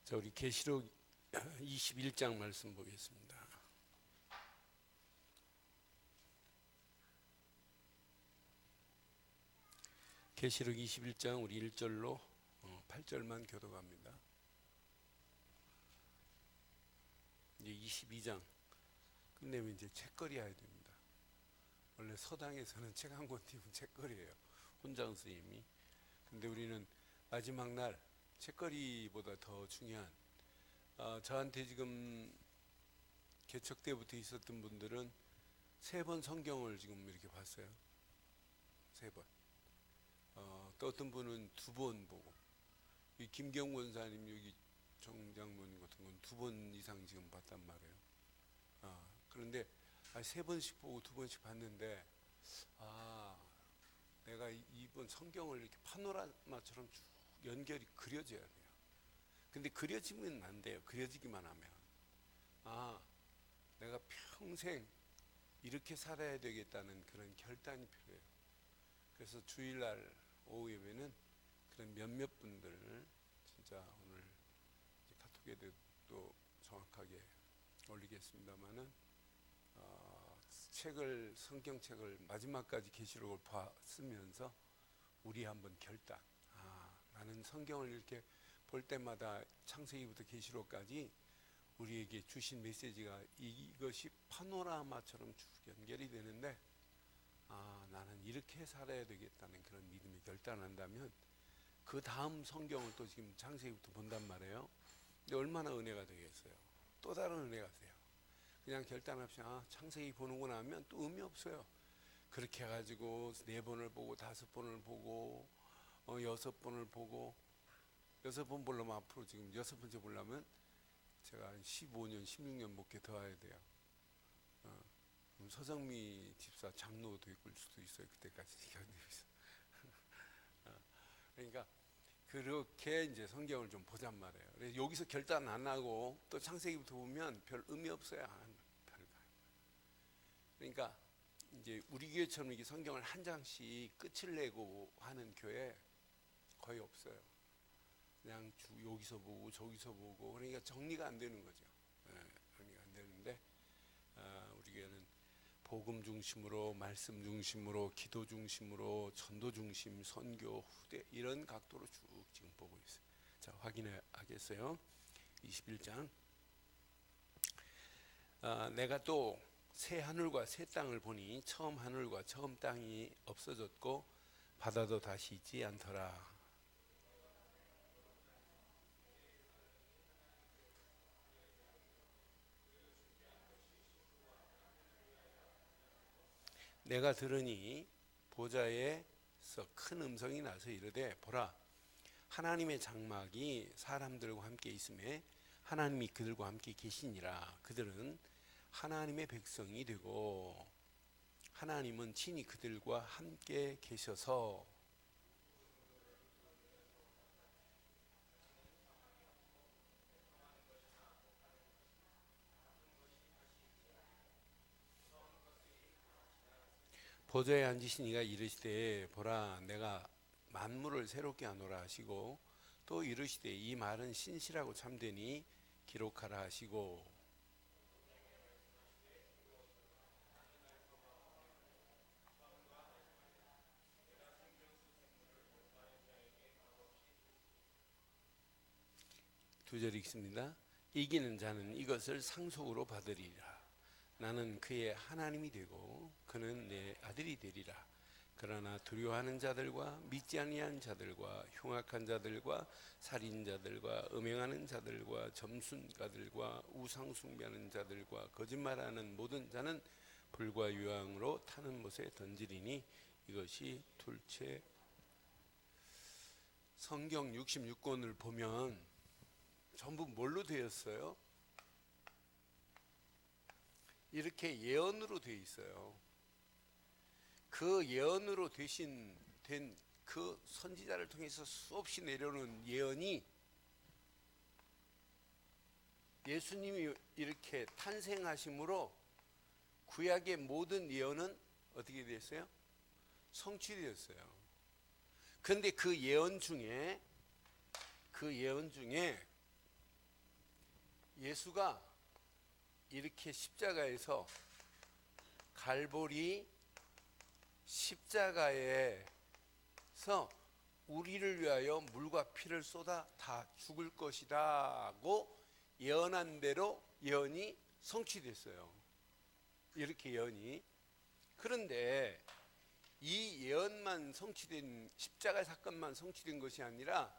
자, 우리 계시록 21장 말씀 보겠습니다. 계시록 21장 우리 1절로 8절만 교독합니다. 이제 22장 끝내면 이제 책거리 해야 됩니다. 원래 서당에서는 책 한 권 띄우면 책거리예요, 혼장 스님이. 근데 우리는 마지막 날 책거리보다 더 중요한, 저한테 지금 개척 때부터 있었던 분들은 3번 성경을 지금 이렇게 봤어요. 3번. 또 어떤 분은 2번 보고, 이 김경 권사님 여기 정장모님 같은 건 2번 이상 지금 봤단 말이에요. 그런데 3번씩 보고 2번씩 봤는데, 내가 이번 성경을 이렇게 파노라마처럼 쭉 연결이 그려져야 돼요. 근데 그려지면 안 돼요. 그려지기만 하면. 내가 평생 이렇게 살아야 되겠다는 그런 결단이 필요해요. 그래서 주일날 오후 예배는 그런 몇몇 분들, 진짜 오늘 카톡에도 정확하게 올리겠습니다만은, 성경책을 마지막까지 계시록을 봤으면서 우리 한번 결단. 나는 성경을 이렇게 볼 때마다 창세기부터 계시록까지 우리에게 주신 메시지가 이것이 파노라마처럼 쭉 연결이 되는데, 나는 이렇게 살아야 되겠다는 그런 믿음이 결단한다면 그 다음 성경을 또 지금 창세기부터 본단 말이에요. 근데 얼마나 은혜가 되겠어요. 또 다른 은혜가 돼요. 그냥 결단 없이 창세기 보는구나 하면 또 의미 없어요. 그렇게 해가지고 4번을 보고 5번을 보고 6번을 보고, 6번 보려면 앞으로 지금 6번째 보려면 제가 15년 16년 목회 더 해야 돼요. 서정미 집사 장로도 있을 수도 있어요. 그때까지 견디면서. 그러니까 그렇게 이제 성경을 좀 보잔 말이에요. 그래서 여기서 결단 안 하고 또 창세기부터 보면 별 의미 없어요. 그러니까 이제 우리 교회처럼 이렇게 성경을 한 장씩 끝을 내고 하는 교회 거의 없어요. 그냥 여기서 보고 저기서 보고, 그러니까 정리가 안 되는 거죠. 정리가 안 되는데, 우리 교회는 복음 중심으로, 말씀 중심으로, 기도 중심으로, 전도 중심, 선교, 후대, 이런 각도로 쭉 지금 보고 있어요. 자, 확인하겠어요. 21장. 내가 또 새 하늘과 새 땅을 보니 처음 하늘과 처음 땅이 없어졌고 바다도 다시 있지 않더라. 내가 들으니 보좌에서 큰 음성이 나서 이르되, 보라, 하나님의 장막이 사람들과 함께 있음에 하나님이 그들과 함께 계시니라. 그들은 하나님의 백성이 되고 하나님은 친히 그들과 함께 계셔서 보좌에 앉으신 이가 이르시되, 보라, 내가 만물을 새롭게 하노라 하시고, 또 이르시되, 이 말은 신실하고 참되니 기록하라 하시고, 두 절 읽습니다. 이기는 자는 이것을 상속으로 받으리라. 나는 그의 하나님이 되고 그는 내 아들이 되리라. 그러나 두려워하는 자들과 믿지 아니한 자들과 흉악한 자들과 살인자들과 음행하는 자들과 점순가들과 우상 숭배하는 자들과 거짓말하는 모든 자는 불과 유황으로 타는 못에 던지리니 이것이 둘째. 성경 66권을 보면 전부 뭘로 되었어요? 이렇게 예언으로 되어 있어요. 그 예언으로 된 그 선지자를 통해서 수없이 내려오는 예언이, 예수님이 이렇게 탄생하심으로 구약의 모든 예언은 어떻게 됐어요? 성취되었어요. 그런데 그 예언 중에 예수가 이렇게 십자가에서 갈보리 십자가에서 우리를 위하여 물과 피를 쏟아 다 죽을 것이라고 예언한 대로 예언이 성취됐어요. 이렇게 예언이. 그런데 이 예언만 성취된, 십자가 사건만 성취된 것이 아니라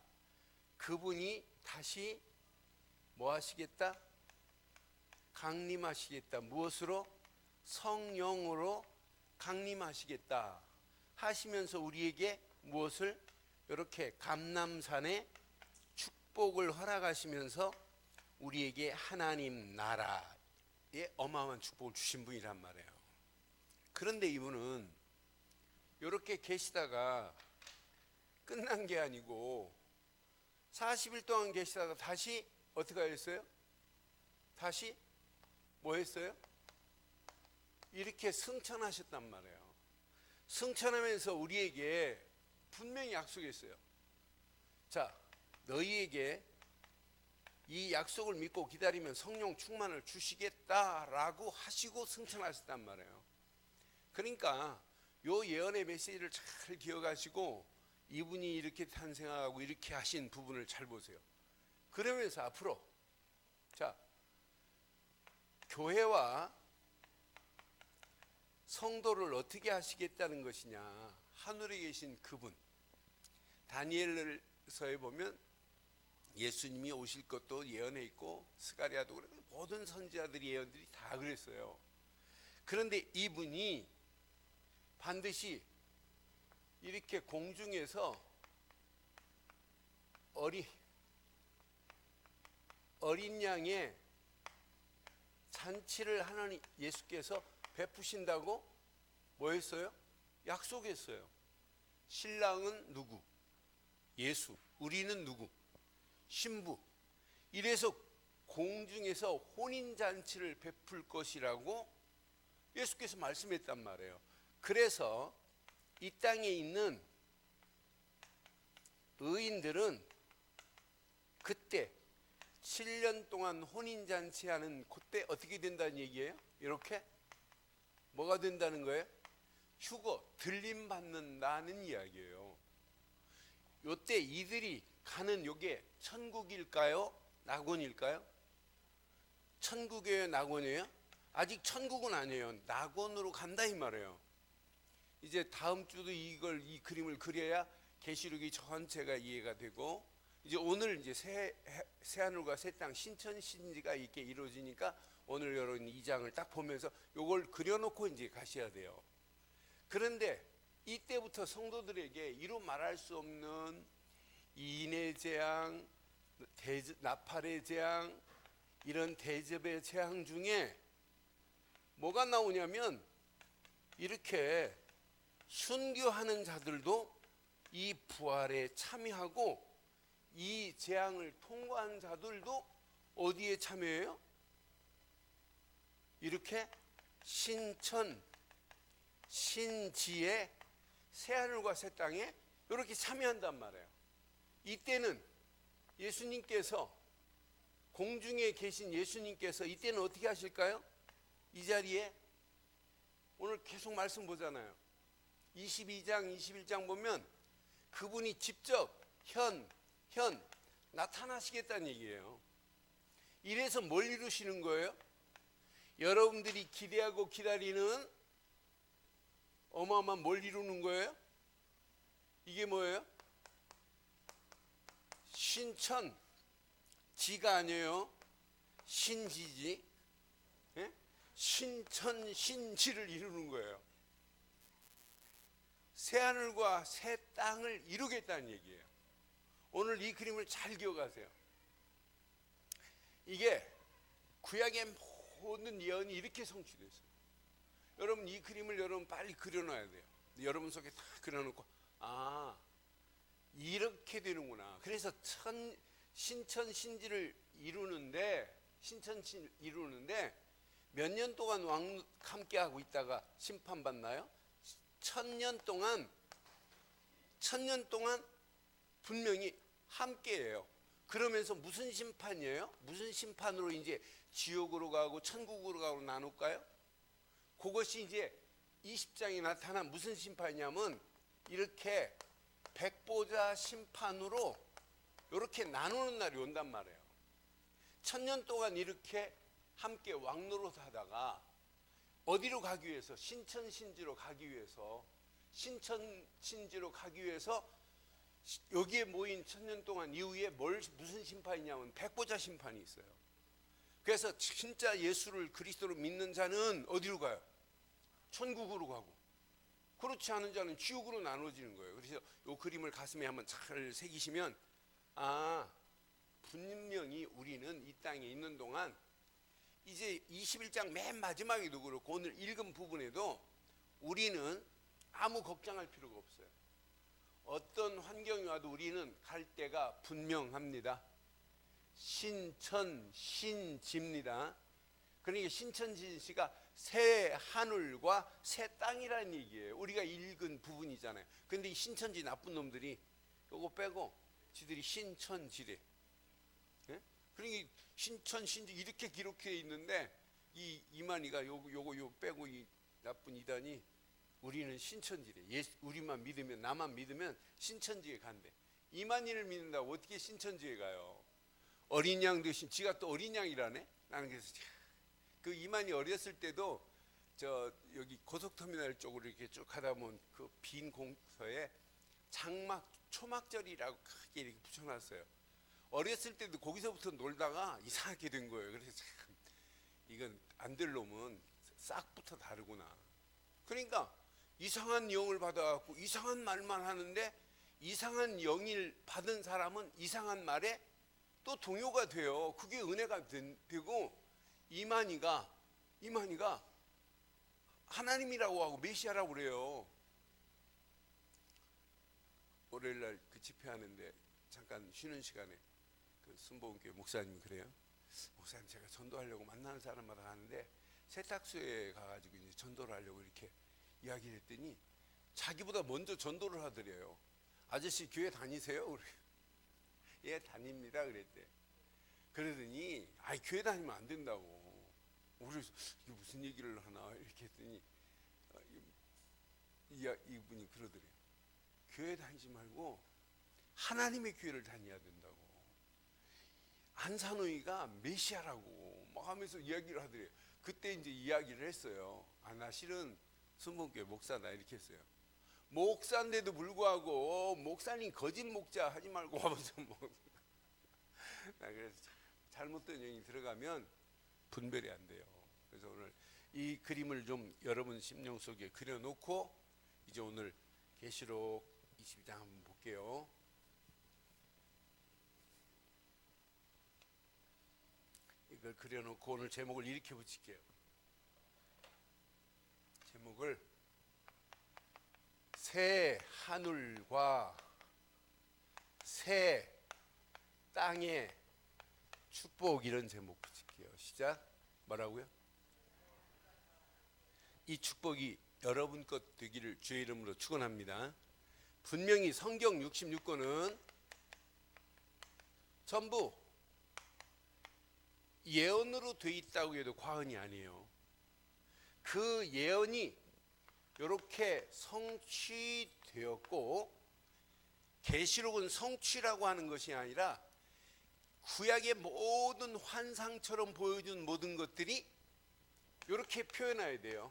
그분이 다시 뭐 하시겠다? 강림하시겠다. 무엇으로? 성령으로 강림하시겠다 하시면서 우리에게 무엇을? 이렇게 감람산에 축복을 허락하시면서 우리에게 하나님 나라에 어마어마한 축복을 주신 분이란 말이에요. 그런데 이분은 이렇게 계시다가 끝난 게 아니고 40일 동안 계시다가 다시 어떻게 하셨어요? 다시 뭐 했어요? 이렇게 승천하셨단 말이에요. 승천하면서 우리에게 분명히 약속했어요. 자, 너희에게 이 약속을 믿고 기다리면 성령 충만을 주시겠다라고 하시고 승천하셨단 말이에요. 그러니까 요 예언의 메시지를 잘 기억하시고 이분이 이렇게 탄생하고 이렇게 하신 부분을 잘 보세요. 그러면서 앞으로 자, 교회와 성도를 어떻게 하시겠다는 것이냐. 하늘에 계신 그분, 다니엘서에 보면 예수님이 오실 것도 예언해 있고 스가랴도 그렇고 모든 선지자들이 예언들이 다 그랬어요. 그런데 이분이 반드시 이렇게 공중에서 어린 양의 잔치를 하나님 예수께서 베푸신다고 뭐 했어요? 약속했어요. 신랑은 누구? 예수. 우리는 누구? 신부. 이래서 공중에서 혼인잔치를 베풀 것이라고 예수께서 말씀했단 말이에요. 그래서 이 땅에 있는 의인들은 그때 7년 동안 혼인잔치하는 그때 어떻게 된다는 얘기예요? 이렇게 뭐가 된다는 거예요? 휴거, 들림 받는다는 이야기예요. 요때 이들이 가는 요게 천국일까요? 낙원일까요? 천국이에요? 낙원이에요? 아직 천국은 아니에요. 낙원으로 간다 이 말이에요. 이제 다음 주도 이 그림을 그려야 계시록이 전체가 이해가 되고, 이제 오늘 이제 새 하늘과 새 땅 신천 신지가 이렇게 이루어지니까 오늘 이런 2장을 딱 보면서 요걸 그려놓고 이제 가셔야 돼요. 그런데 이때부터 성도들에게 이루 말할 수 없는 인의 재앙, 나팔의 재앙, 이런 대접의 재앙 중에 뭐가 나오냐면 이렇게 순교하는 자들도 이 부활에 참여하고 이 재앙을 통과한 자들도 어디에 참여해요? 이렇게 신천, 신지의 새하늘과 새 땅에 이렇게 참여한단 말이에요. 이때는 예수님께서 공중에 계신 예수님께서 이때는 어떻게 하실까요? 이 자리에 오늘 계속 말씀 보잖아요. 22장, 21장 보면 그분이 직접 현 나타나시겠다는 얘기예요. 이래서 뭘 이루시는 거예요? 여러분들이 기대하고 기다리는 어마어마한 뭘 이루는 거예요? 이게 뭐예요? 신천, 지가 아니에요. 신지지. 예? 신천, 신지를 이루는 거예요. 새하늘과 새 땅을 이루겠다는 얘기예요. 오늘 이 그림을 잘 기억하세요. 이게 구약의 모든 예언이 이렇게 성취됐어요. 여러분 이 그림을 여러분 빨리 그려놔야 돼요. 여러분 속에 다 그려놓고 이렇게 되는구나. 그래서 신천 신지를 이루는데 몇 년 동안 왕 함께 하고 있다가 심판받나요? 1000년 동안 분명히 함께해요. 그러면서 무슨 심판이에요? 무슨 심판으로 이제 지옥으로 가고 천국으로 가고 나눌까요? 그것이 이제 20장에 나타난 무슨 심판이냐면 이렇게 백보자 심판으로 이렇게 나누는 날이 온단 말이에요. 1000년 동안 이렇게 함께 왕노릇 하다가 어디로 가기 위해서? 신천신지로 가기 위해서, 신천신지로 가기 위해서 여기에 모인 1000년 동안 이후에 무슨 심판이냐면 백보자 심판이 있어요. 그래서 진짜 예수를 그리스도로 믿는 자는 어디로 가요? 천국으로 가고, 그렇지 않은 자는 지옥으로 나눠지는 거예요. 그래서 이 그림을 가슴에 한번 잘 새기시면, 분명히 우리는 이 땅에 있는 동안 이제 21장 맨 마지막에도 그렇고 오늘 읽은 부분에도 우리는 아무 걱정할 필요가 없어요. 어떤 환경이 와도 우리는 갈 데가 분명합니다. 신천신지입니다. 그러니까 신천지가 새 하늘과 새 땅이라는 얘기예요. 우리가 읽은 부분이잖아요. 근데 이 신천지 나쁜 놈들이 요거 빼고 지들이 신천지래. 예? 그러니까 신천신지 이렇게 기록해 있는데 이 이만희가 요거 빼고 이 나쁜 이단이 우리는 신천지래. 우리만 믿으면, 나만 믿으면 신천지에 간대. 이만희를 믿는다고 어떻게 신천지에 가요? 어린 양 대신 지가 또 어린 양이라네. 나는 그래서 그 이만희 어렸을 때도 저 여기 고속터미널 쪽으로 이렇게 쭉 가다 보면 그 빈 공터에 장막 초막절이라고 크게 이렇게 붙여놨어요. 어렸을 때도 거기서부터 놀다가 이상하게 된 거예요. 그래서 참 이건 안 될 놈은 싹부터 다르구나. 그러니까 이상한 영을 받아갖고 이상한 말만 하는데 이상한 영을 받은 사람은 이상한 말에 또 동요가 돼요. 그게 은혜가 되고 이만희가 하나님이라고 하고 메시아라고 그래요. 월요일날 그 집회하는데 잠깐 쉬는 시간에 그 순복음교회 목사님이 그래요. 목사님, 제가 전도하려고 만나는 사람마다 가는데 세탁소에 가가지고 이제 전도를 하려고 이렇게 이야기를 했더니 자기보다 먼저 전도를 하더래요. 아저씨 교회 다니세요? 예, 다닙니다. 그랬대. 그러더니 교회 다니면 안 된다고. 그래서 이게 무슨 얘기를 하나 이렇게 했더니 이분이 그러더래요. 교회 다니지 말고 하나님의 교회를 다녀야 된다고. 안산호이가 메시아라고 막 하면서 이야기를 하더래요. 그때 이제 이야기를 했어요. 나 실은 순복음교회 목사다 이렇게 했어요. 목사인데도 불구하고 목사님 거짓 목자 하지 말고 하면서 그래서 잘못된 영이 들어가면 분별이 안 돼요. 그래서 오늘 이 그림을 좀 여러분 심령 속에 그려놓고 이제 오늘 계시록 22장 한번 볼게요. 이걸 그려놓고 오늘 제목을 이렇게 붙일게요. 제목을 새 하늘과 새 땅의 축복, 이런 제목 붙일게요. 시작. 뭐라고요? 이 축복이 여러분 것 되기를 주의 이름으로 축원합니다. 분명히 성경 66권은 전부 예언으로 돼 있다고 해도 과언이 아니에요. 그 예언이 이렇게 성취되었고, 계시록은 성취라고 하는 것이 아니라 구약의 모든 환상처럼 보여준 모든 것들이 이렇게 표현해야 돼요.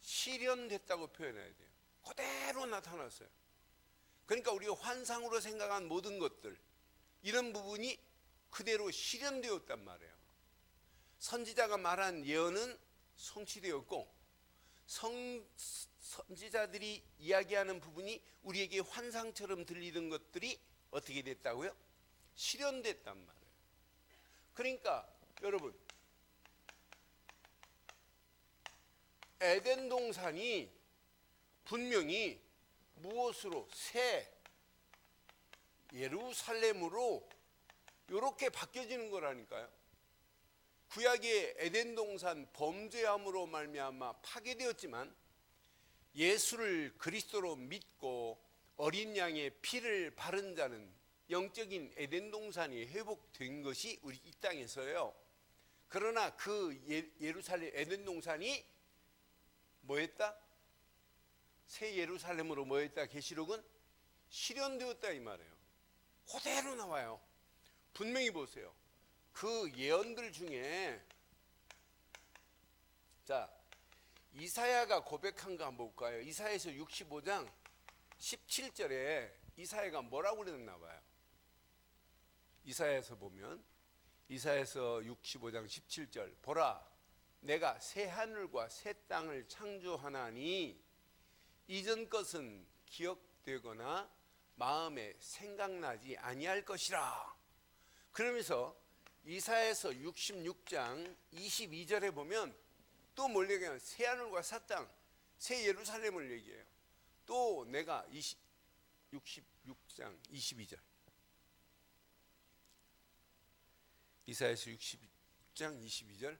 실현됐다고 표현해야 돼요. 그대로 나타났어요. 그러니까 우리가 환상으로 생각한 모든 것들, 이런 부분이 그대로 실현되었단 말이에요. 선지자가 말한 예언은 성취되었고, 선지자들이 이야기하는 부분이 우리에게 환상처럼 들리던 것들이 어떻게 됐다고요? 실현됐단 말이에요. 그러니까 여러분, 에덴 동산이 분명히 무엇으로? 새 예루살렘으로 이렇게 바뀌어지는 거라니까요. 구약의 에덴 동산 범죄함으로 말미암아 파괴되었지만 예수를 그리스도로 믿고 어린 양의 피를 바른 자는 영적인 에덴 동산이 회복된 것이 우리 이 땅에서요. 그러나 그 예루살렘 에덴 동산이 뭐했다? 새 예루살렘으로 뭐했다? 계시록은 실현되었다 이 말이에요. 그대로 나와요. 분명히 보세요. 그 예언들 중에 자, 이사야가 고백한 거 한번 볼까요? 이사야서 65장 17절에 이사야가 뭐라고 그랬나 봐요. 이사야에서 보면 이사야서 65장 17절 보라 내가 새 하늘과 새 땅을 창조하나니 이전 것은 기억되거나 마음에 생각나지 아니할 것이라. 그러면서 이사야서 66장 22절에 보면 또 뭘 얘기해요? 새 하늘과 새 땅, 새 예루살렘을 얘기해요. 또 내가 66장 22절 이사야서 66장 22절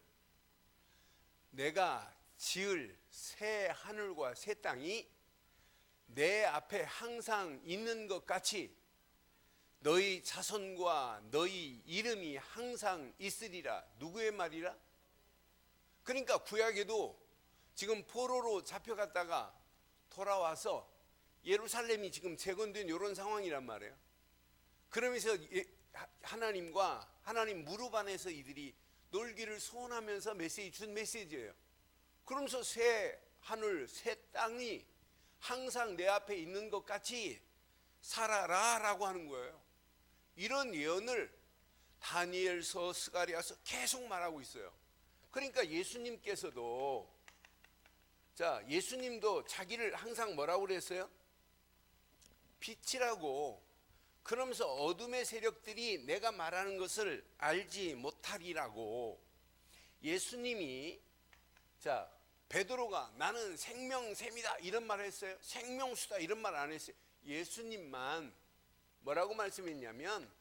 내가 지을 새 하늘과 새 땅이 내 앞에 항상 있는 것 같이 너희 자손과 너희 이름이 항상 있으리라. 누구의 말이라? 그러니까 구약에도 지금 포로로 잡혀갔다가 돌아와서 예루살렘이 지금 재건된 이런 상황이란 말이에요. 그러면서 하나님 무릎 안에서 이들이 놀기를 소원하면서 준 메시지예요. 그러면서 새 하늘 새 땅이 항상 내 앞에 있는 것 같이 살아라 라고 하는 거예요. 이런 예언을 다니엘서 스가랴서 계속 말하고 있어요. 그러니까 예수님께서도 예수님도 자기를 항상 뭐라고 그랬어요? 빛이라고. 그러면서 어둠의 세력들이 내가 말하는 것을 알지 못하리라고. 예수님이 베드로가 나는 생명샘이다 이런 말을 했어요? 생명수다 이런 말 안 했어요. 예수님만 뭐라고 말씀했냐면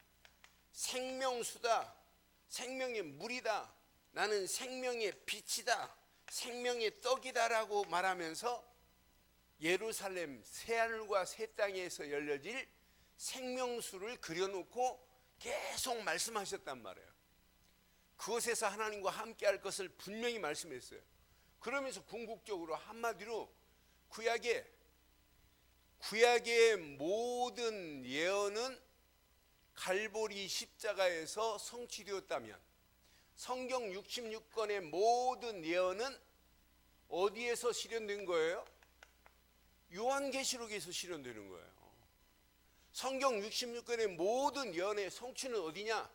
생명수다, 생명의 물이다, 나는 생명의 빛이다, 생명의 떡이다라고 말하면서 예루살렘 새하늘과 새 땅에서 열려질 생명수를 그려놓고 계속 말씀하셨단 말이에요. 그곳에서 하나님과 함께할 것을 분명히 말씀했어요. 그러면서 궁극적으로 한마디로 구약의 모든 예언은 갈보리 십자가에서 성취되었다면 성경 66권의 모든 예언은 어디에서 실현된 거예요? 요한계시록에서 실현되는 거예요. 성경 66권의 모든 예언의 성취는 어디냐?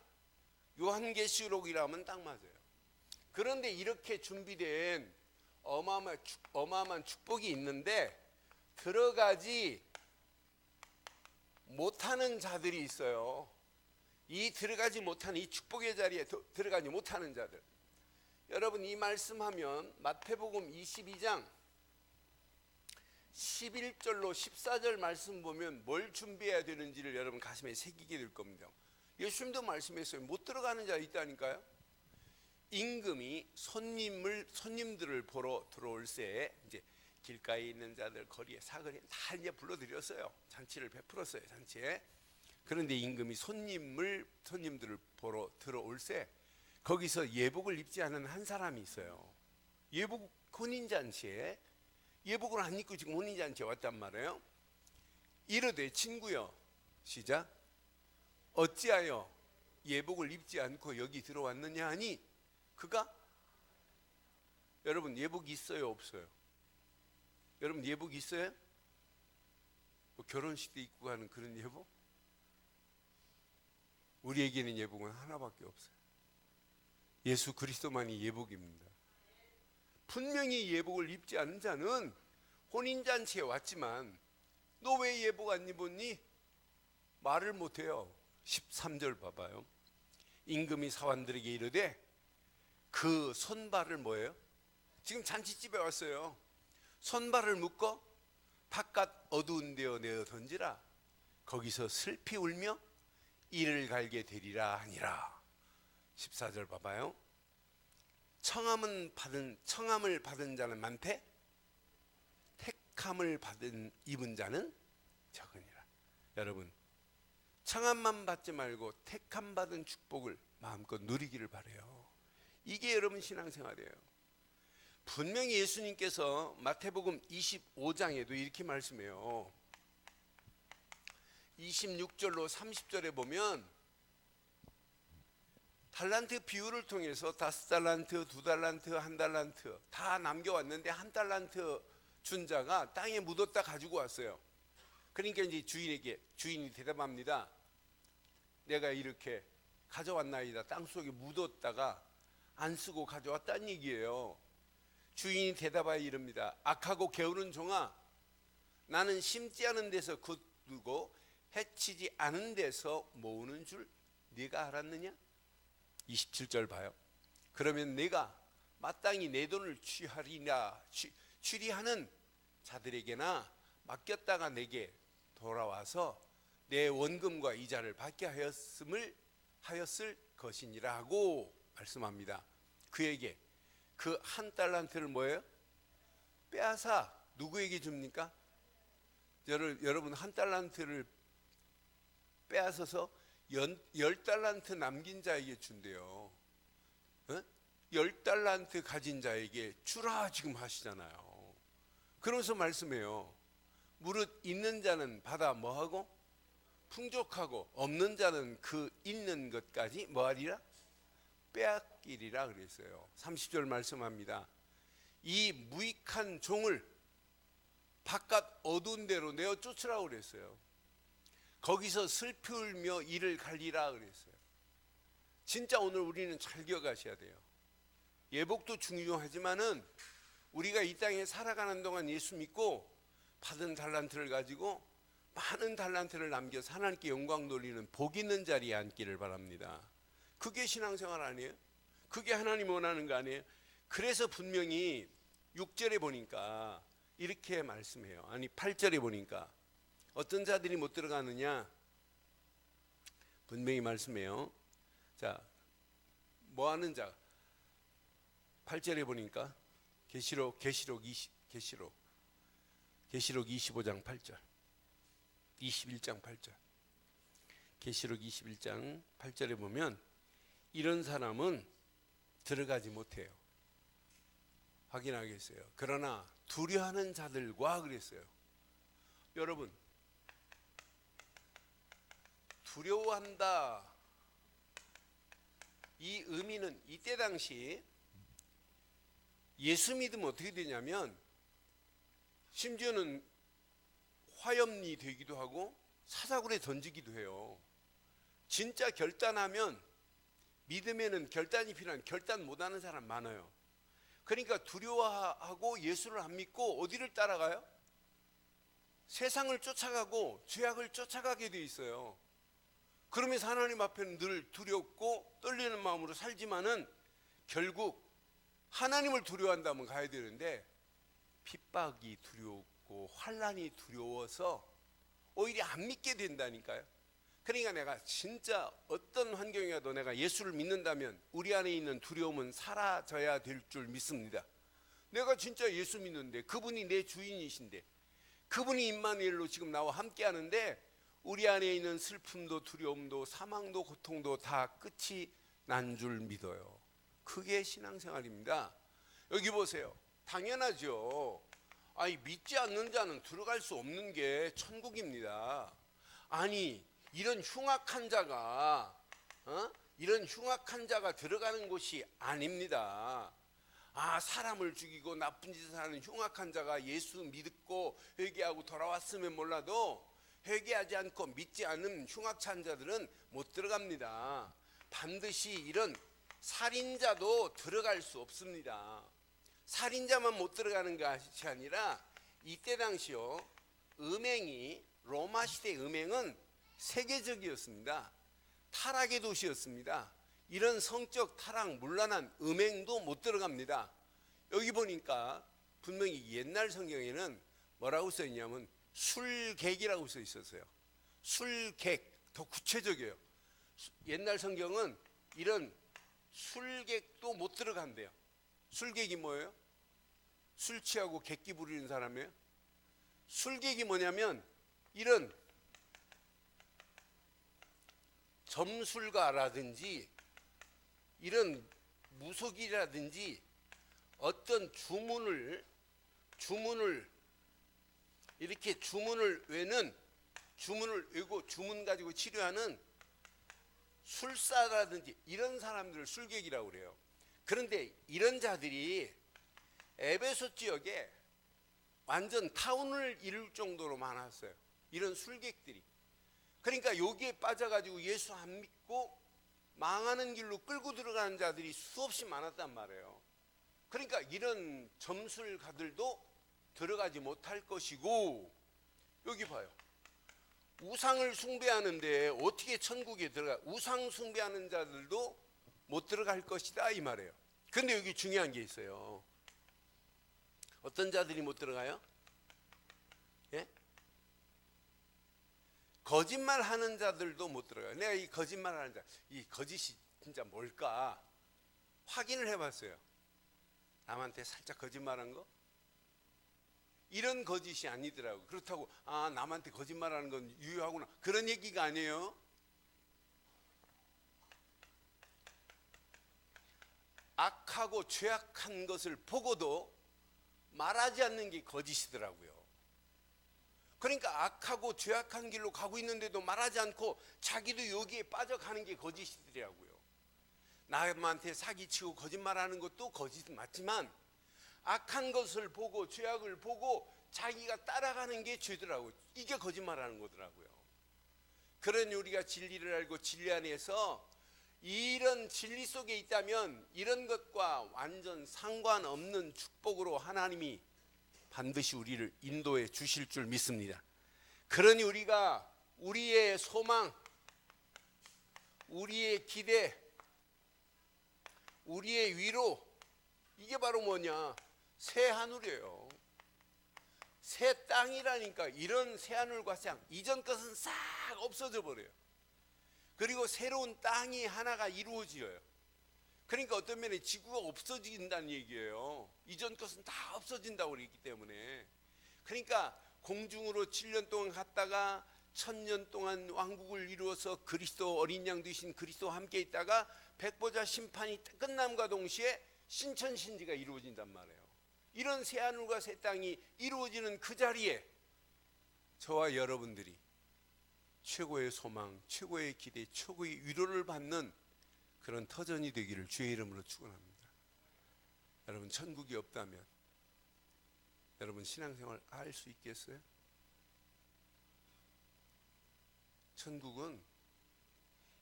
요한계시록이라면 딱 맞아요. 그런데 이렇게 준비된 어마어마한 축복이 있는데 들어가지 못하는 자들이 있어요. 이 들어가지 못하는 이 축복의 자리에 들어가지 못하는 자들. 여러분 이 말씀하면 마태복음 22장 11절로 14절 말씀 보면 뭘 준비해야 되는지를 여러분 가슴에 새기게 될 겁니다. 예수님도 말씀했어요. 못 들어가는 자 있다니까요. 임금이 손님들을 보러 들어올 때 이제 길가에 있는 자들 거리에 사거리에 다 이제 불러들였어요. 잔치를 베풀었어요. 잔치에. 그런데 임금이 손님들을 보러 들어올 때 거기서 예복을 입지 않은 한 사람이 있어요. 예복 혼인잔치에 예복을 안 입고 지금 혼인잔치에 왔단 말이에요. 이르되 친구여 시작 어찌하여 예복을 입지 않고 여기 들어왔느냐 하니 그가 여러분 예복 있어요 없어요? 여러분 예복 있어요? 뭐 결혼식 때 입고 가는 그런 예복? 우리에게는 예복은 하나밖에 없어요. 예수 그리스도만이 예복입니다. 분명히 예복을 입지 않은 자는 혼인잔치에 왔지만 너 왜 예복 안 입었니? 말을 못해요. 13절 봐봐요. 임금이 사환들에게 이르되 그 손발을 뭐예요? 지금 잔치집에 왔어요. 손발을 묶어 바깥 어두운 데어 내어 던지라. 거기서 슬피 울며 이를 갈게 되리라 하니라. 14절 봐봐요. 청함을 받은 자는 많되 택함을 입은 자는 적으니라. 여러분 청함만 받지 말고 택함 받은 축복을 마음껏 누리기를 바래요. 이게 여러분 신앙생활이에요. 분명히 예수님께서 마태복음 25장에도 이렇게 말씀해요. 26절로 30절에 보면 달란트 비율을 통해서 5달란트, 2달란트, 1달란트 다 남겨왔는데 1달란트 준 자가 땅에 묻었다 가지고 왔어요. 그러니까 이제 주인이 대답합니다. 내가 이렇게 가져왔나이다. 땅속에 묻었다가 안 쓰고 가져왔다는 얘기예요. 주인이 대답하여 이릅니다. 악하고 게으른 종아, 나는 심지 않은 데서 거두고 해치지 않은 데서 모으는 줄 네가 알았느냐? 27절 봐요. 그러면 내가 마땅히 내 돈을 취리하는 자들에게나 맡겼다가 내게 돌아와서 내 원금과 이자를 받게 하였을 것이니라고 말씀합니다. 그에게 그 1달란트를 뭐예요? 빼앗아 누구에게 줍니까? 여러분 1달란트를 빼앗아서 10달란트 남긴 자에게 준대요. 10달란트 가진 자에게 주라 지금 하시잖아요. 그러면서 말씀해요. 무릇 있는 자는 받아 뭐하고? 풍족하고 없는 자는 그 있는 것까지 뭐하리라? 빼앗기리라 그랬어요. 30절 말씀합니다. 이 무익한 종을 바깥 어두운 데로 내어 쫓으라고 그랬어요. 거기서 슬피 울며 이를 갈리라 그랬어요. 진짜 오늘 우리는 잘 기억하셔야 돼요. 예복도 중요하지만은 우리가 이 땅에 살아가는 동안 예수 믿고 받은 달란트를 가지고 많은 달란트를 남겨서 하나님께 영광 돌리는 복 있는 자리에 앉기를 바랍니다. 그게 신앙생활 아니에요? 그게 하나님 원하는 거 아니에요? 그래서 분명히 6절에 보니까 이렇게 말씀해요. 아니 8절에 보니까 어떤 자들이 못 들어가느냐? 분명히 말씀해요. 자, 뭐 하는 자? 8절에 보니까 계시록 25장 8절, 21장 8절, 계시록 21장 8절에 보면 이런 사람은 들어가지 못해요. 확인하겠어요. 그러나 두려워하는 자들과 그랬어요. 여러분, 두려워한다. 이 의미는 이때 당시 예수 믿으면 어떻게 되냐면 심지어는 화염이 되기도 하고 사사굴에 던지기도 해요. 진짜 결단하면 믿음에는 결단이 필요한, 결단 못하는 사람 많아요. 그러니까 두려워하고 예수를 안 믿고 어디를 따라가요? 세상을 쫓아가고 죄악을 쫓아가게 돼 있어요. 그러면서 하나님 앞에는 늘 두렵고 떨리는 마음으로 살지만은 결국 하나님을 두려워한다면 가야 되는데 핍박이 두렵고 환난이 두려워서 오히려 안 믿게 된다니까요. 그러니까 내가 진짜 어떤 환경이라도 내가 예수를 믿는다면 우리 안에 있는 두려움은 사라져야 될 줄 믿습니다. 내가 진짜 예수 믿는데 그분이 내 주인이신데 그분이 임마누엘로 지금 나와 함께 하는데 우리 안에 있는 슬픔도 두려움도 사망도 고통도 다 끝이 난 줄 믿어요. 그게 신앙생활입니다. 여기 보세요. 당연하죠. 아니 믿지 않는 자는 들어갈 수 없는 게 천국입니다. 아니 이런 흉악한 자가 들어가는 곳이 아닙니다. 아, 사람을 죽이고 나쁜 짓을 하는 흉악한 자가 예수 믿고 회개하고 돌아왔으면 몰라도 회개하지 않고 믿지 않는 흉악한 자들은 못 들어갑니다. 반드시 이런 살인자도 들어갈 수 없습니다. 살인자만 못 들어가는 것이 아니라 이때 당시요, 음행이, 로마 시대 음행은 세계적이었습니다. 타락의 도시였습니다. 이런 성적 타락, 문란한 음행도 못 들어갑니다. 여기 보니까 분명히 옛날 성경에는 뭐라고 써 있냐면 술객이라고 써 있었어요. 술객, 더 구체적이에요. 옛날 성경은 이런 술객도 못 들어간대요. 술객이 뭐예요? 술 취하고 객기 부리는 사람이에요. 술객이 뭐냐면 이런 점술가라든지 이런 무속이라든지 어떤 주문을 이렇게 주문을 외고 주문 가지고 치료하는 술사라든지 이런 사람들을 술객이라고 그래요. 그런데 이런 자들이 에베소 지역에 완전 타운을 이룰 정도로 많았어요. 이런 술객들이. 그러니까 여기에 빠져가지고 예수 안 믿고 망하는 길로 끌고 들어가는 자들이 수없이 많았단 말이에요. 그러니까 이런 점술가들도 들어가지 못할 것이고, 여기 봐요. 우상을 숭배하는데 어떻게 천국에 들어가? 우상 숭배하는 자들도 못 들어갈 것이다 이 말이에요. 근데 여기 중요한 게 있어요. 어떤 자들이 못 들어가요? 예? 거짓말하는 자들도 못 들어가요. 내가 이 거짓말하는 자, 이 거짓이 진짜 뭘까 확인을 해봤어요. 남한테 살짝 거짓말한 거? 이런 거짓이 아니더라고. 그렇다고 남한테 거짓말하는 건 유효하구나 그런 얘기가 아니에요. 악하고 죄악한 것을 보고도 말하지 않는 게 거짓이더라고요. 그러니까 악하고 죄악한 길로 가고 있는데도 말하지 않고 자기도 여기에 빠져가는 게 거짓이더라고요. 남한테 사기치고 거짓말하는 것도 거짓 맞지만 악한 것을 보고 죄악을 보고 자기가 따라가는 게 죄더라고요. 이게 거짓말하는 거더라고요. 그러니 우리가 진리를 알고 진리 안에서 이런 진리 속에 있다면 이런 것과 완전 상관없는 축복으로 하나님이 반드시 우리를 인도해 주실 줄 믿습니다. 그러니 우리가 우리의 소망, 우리의 기대, 우리의 위로, 이게 바로 뭐냐? 새 하늘이에요. 새 땅이라니까. 이런 새 하늘과 새 땅, 이전 것은 싹 없어져 버려요. 그리고 새로운 땅이 하나가 이루어져요. 그러니까 어떤 면에 지구가 없어진다는 얘기예요. 이전 것은 다 없어진다고 그랬기 때문에. 그러니까 공중으로 7년 동안 갔다가 1000년 동안 왕국을 이루어서 그리스도 어린 양 되신 그리스도와 함께 있다가 백보자 심판이 끝남과 동시에 신천신지가 이루어진단 말이에요. 이런 새하늘과 새 땅이 이루어지는 그 자리에 저와 여러분들이 최고의 소망, 최고의 기대, 최고의 위로를 받는 그런 터전이 되기를 주의 이름으로 축원합니다. 여러분, 천국이 없다면 여러분 신앙생활 할 수 있겠어요? 천국은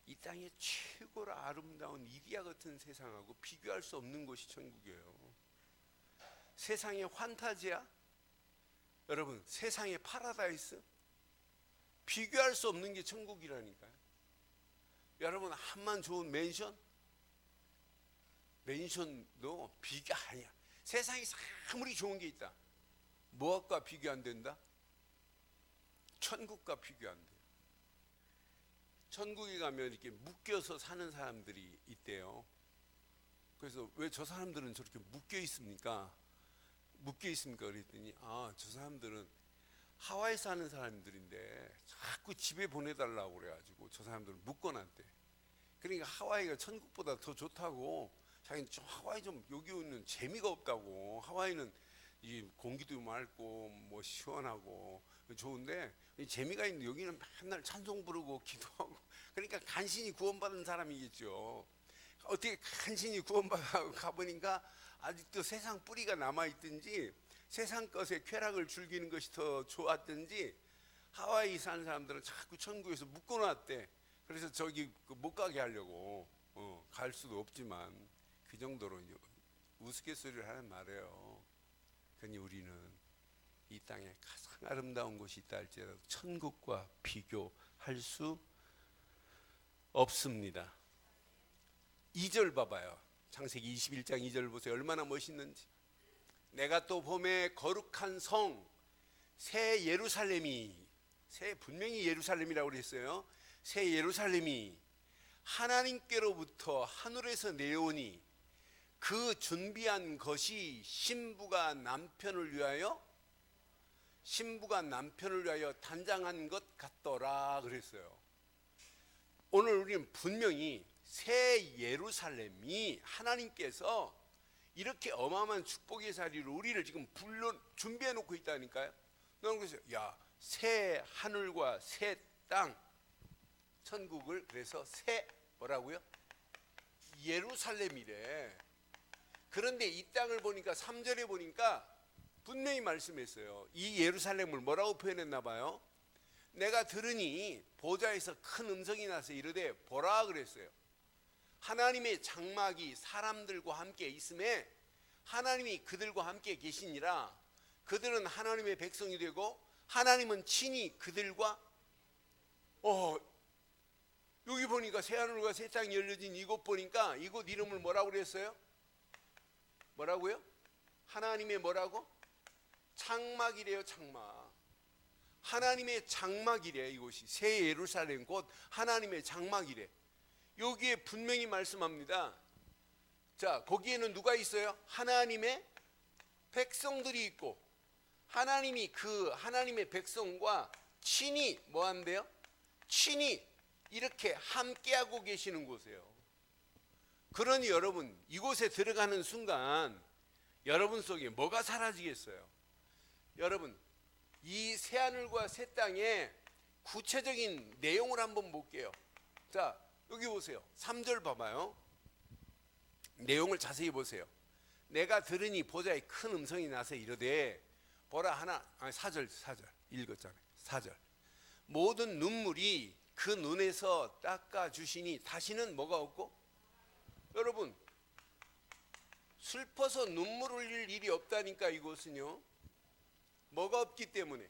이 땅의 최고로 아름다운 이디야 같은 세상하고 비교할 수 없는 곳이 천국이에요. 세상의 환타지야? 여러분, 세상의 파라다이스? 비교할 수 없는 게 천국이라니까요. 여러분, 한만 좋은 맨션도 비교 아니야. 세상에 아무리 좋은 게 있다, 무엇과 비교 안 된다? 천국과 비교 안 돼요. 천국에 가면 이렇게 묶여서 사는 사람들이 있대요. 그래서 왜 저 사람들은 저렇게 묶여 있습니까? 그랬더니 저 사람들은 하와이 사는 사람들인데 자꾸 집에 보내달라고 그래가지고 저 사람들은 묶어놨대. 그러니까 하와이가 천국보다 더 좋다고, 자기는 좀 하와이 좀 여기 오는 재미가 없다고. 하와이는 이 공기도 맑고 뭐 시원하고 좋은데 재미가 있는데 여기는 맨날 찬송 부르고 기도하고. 그러니까 간신히 구원받은 사람이겠죠. 어떻게 간신히 구원받아 가보니까 아직도 세상 뿌리가 남아있든지 세상 것에 쾌락을 즐기는 것이 더 좋았든지 하와이 사는 사람들은 자꾸 천국에서 묶어놨대. 그래서 저기 못 가게 하려고 갈 수도 없지만 그 정도로 이제 우스갯소리를 하는 말이에요. 그러니 우리는 이 땅에 가장 아름다운 곳이 있다 할지라도 천국과 비교할 수 없습니다. 2절 봐봐요. 창세기 21장 2절 보세요. 얼마나 멋있는지. 내가 또 봄에 거룩한 성 새 예루살렘이, 새 분명히 예루살렘이라고 그랬어요. 새 예루살렘이 하나님께로부터 하늘에서 내려오니 그 준비한 것이 신부가 남편을 위하여 단장한 것 같더라 그랬어요. 오늘 우리는 분명히 새 예루살렘이 하나님께서 이렇게 어마어마한 축복의 자리를 우리를 지금 준비해 놓고 있다니까요. 너는 그래서 새 하늘과 새 땅, 천국을 그래서 새 뭐라고요? 예루살렘이래. 그런데 이 땅을 보니까 3절에 보니까 분명히 말씀했어요. 이 예루살렘을 뭐라고 표현했나 봐요. 내가 들으니 보좌에서 큰 음성이 나서 이르되 보라 그랬어요. 하나님의 장막이 사람들과 함께 있음에 하나님이 그들과 함께 계시니라. 그들은 하나님의 백성이 되고 하나님은 친히 그들과 여기 보니까 새하늘과 새 땅이 열려진 이곳 보니까 이곳 이름을 뭐라고 그랬어요? 뭐라고요? 하나님의 뭐라고? 장막이래요. 장막. 하나님의 장막이래. 이곳이 새 예루살렘 곧 하나님의 장막이래. 여기에 분명히 말씀합니다. 자, 거기에는 누가 있어요? 하나님의 백성들이 있고 하나님이 그 하나님의 백성과 친히 뭐 한대요? 친히 이렇게 함께하고 계시는 곳이에요. 그러니 여러분 이곳에 들어가는 순간 여러분 속에 뭐가 사라지겠어요? 여러분 이 새하늘과 새 땅의 구체적인 내용을 한번 볼게요. 자, 여기 보세요. 3절 봐봐요. 내용을 자세히 보세요. 내가 들으니 보좌에 큰 음성이 나서 이르되 보라 4절 읽었잖아요. 4절 모든 눈물이 그 눈에서 닦아주시니 다시는 뭐가 없고, 여러분 슬퍼서 눈물 흘릴 일이 없다니까. 이곳은요 뭐가 없기 때문에?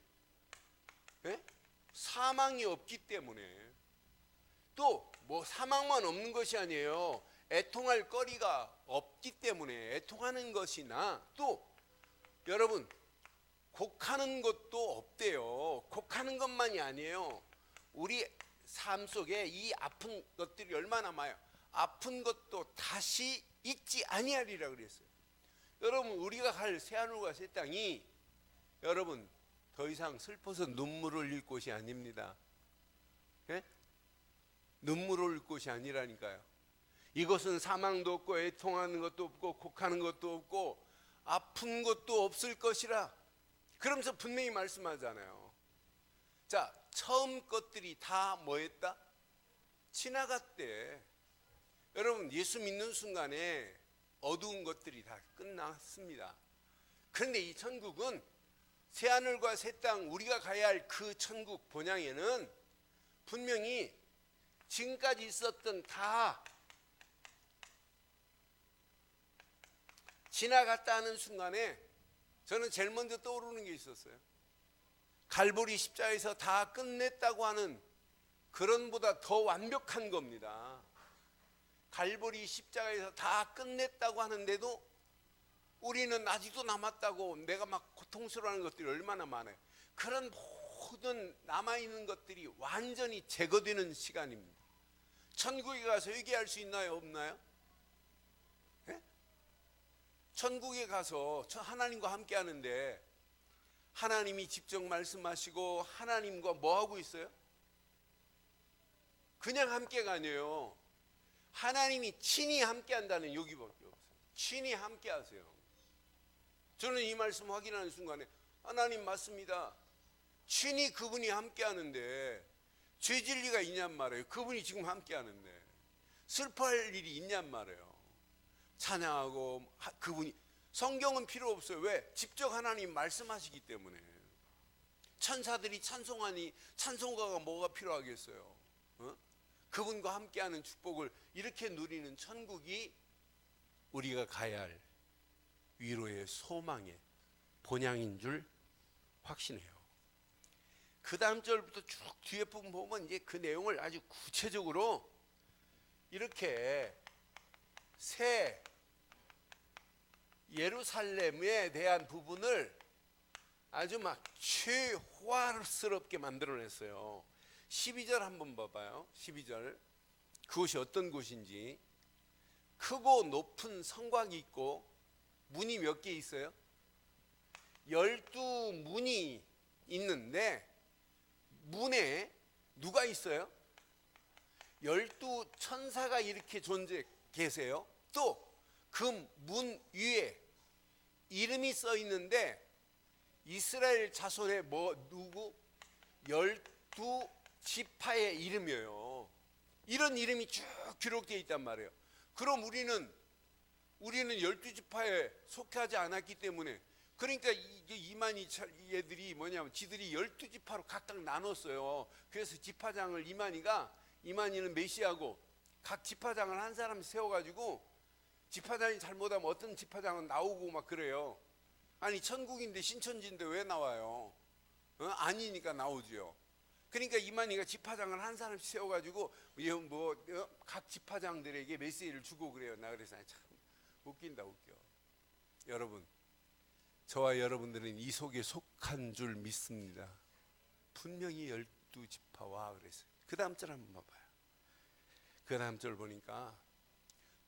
사망이 없기 때문에. 또 뭐 사망만 없는 것이 아니에요. 애통할 거리가 없기 때문에 애통하는 것이나, 또 여러분 곡하는 것도 없대요. 곡하는 것만이 아니에요. 우리 삶 속에 이 아픈 것들이 얼마나 많아요. 아픈 것도 다시 있지 아니하리라 그랬어요. 여러분 우리가 갈 새하늘과 새 땅이 여러분 더 이상 슬퍼서 눈물을 흘릴 곳이 아닙니다. 눈물을 흘릴 곳이 아니라니까요. 이것은 사망도 없고 애통하는 것도 없고 곡하는 것도 없고 아픈 것도 없을 것이라. 그러면서 분명히 말씀하잖아요. 자, 처음 것들이 다 뭐했다? 지나갔대. 여러분 예수 믿는 순간에 어두운 것들이 다 끝났습니다. 그런데 이 천국은 새하늘과 새 땅, 우리가 가야 할 그 천국 본향에는 분명히 지금까지 있었던 다 지나갔다 하는 순간에 저는 제일 먼저 떠오르는 게 있었어요. 갈보리 십자가에서 다 끝냈다고 하는 그런 보다 더 완벽한 겁니다. 갈보리 십자가에서 다 끝냈다고 하는데도 우리는 아직도 남았다고, 내가 막 고통스러워하는 것들이 얼마나 많아요. 그런 모든 남아있는 것들이 완전히 제거되는 시간입니다. 천국에 가서 얘기할 수 있나요? 없나요? 천국에 가서 하나님과 함께 하는데 하나님이 직접 말씀하시고 하나님과 뭐 하고 있어요? 그냥 함께가 아니에요. 하나님이 친히 함께 한다는 여기밖에 없어요. 친히 함께 하세요. 저는 이 말씀 확인하는 순간에 하나님 맞습니다. 친히 그분이 함께 하는데 죄질 리가 있냔 말이에요. 그분이 지금 함께 하는데 슬퍼할 일이 있냔 말이에요. 찬양하고 그분이, 성경은 필요 없어요. 왜? 직접 하나님 말씀하시기 때문에. 천사들이 찬송하니 찬송가가 뭐가 필요하겠어요? 그분과 함께하는 축복을 이렇게 누리는 천국이 우리가 가야 할 위로의 소망의 본향인 줄 확신해요. 그 다음 절부터 쭉 뒤에 부분 보면 이제 그 내용을 아주 구체적으로 이렇게 새 예루살렘에 대한 부분을 아주 막 최호화스럽게 만들어냈어요. 12절 한번 봐봐요. 12절. 그곳이 어떤 곳인지. 크고 높은 성곽이 있고 문이 몇 개 있어요? 12문이 있는데 문에 누가 있어요? 12 천사가 이렇게 계세요. 또 그 문 위에 이름이 써 있는데 이스라엘 자손의 누구? 12 지파의 이름이에요. 이런 이름이 쭉 기록되어 있단 말이에요. 그럼 우리는 12 지파에 속하지 않았기 때문에, 그러니까 이게 이만희 얘들이 뭐냐면 지들이 12 지파로 각각 나눴어요. 그래서 지파장을 이만희는 메시아고 각 지파장을 한 사람 세워가지고 지파장이 잘못하면 어떤 지파장은 나오고 막 그래요. 아니 천국인데 신천지인데 왜 나와요? 아니니까 나오죠. 그러니까 이만희가 지파장을 한 사람씩 세워가지고 각 지파장들에게 메시지를 주고 그래요. 나 그래서 참 웃긴다 웃겨. 여러분, 저와 여러분들은 이 속에 속한 줄 믿습니다. 분명히 12지파와 그랬어요. 그 다음 절 한번 봐봐요. 그 다음 절 보니까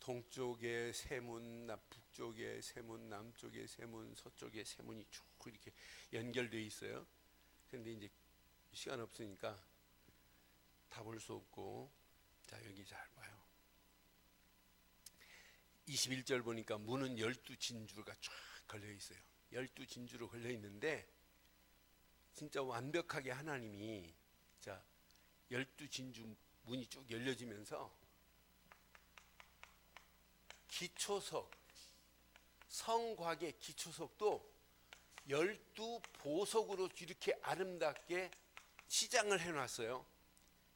동쪽에 세 문, 북쪽에 세 문, 남쪽에 세 문, 서쪽에 세 문이 쭉 이렇게 연결되어 있어요. 근데 이제 시간 없으니까 다 볼 수 없고, 자 여기 잘 봐요. 21절 보니까 문은 12진주가 쫙 걸려 있어요. 12진주로 걸려 있는데 진짜 완벽하게 하나님이, 자 12진주 문이 쭉 열려지면서 기초석, 성곽의 기초석도 12보석으로 이렇게 아름답게 치장을 해놨어요.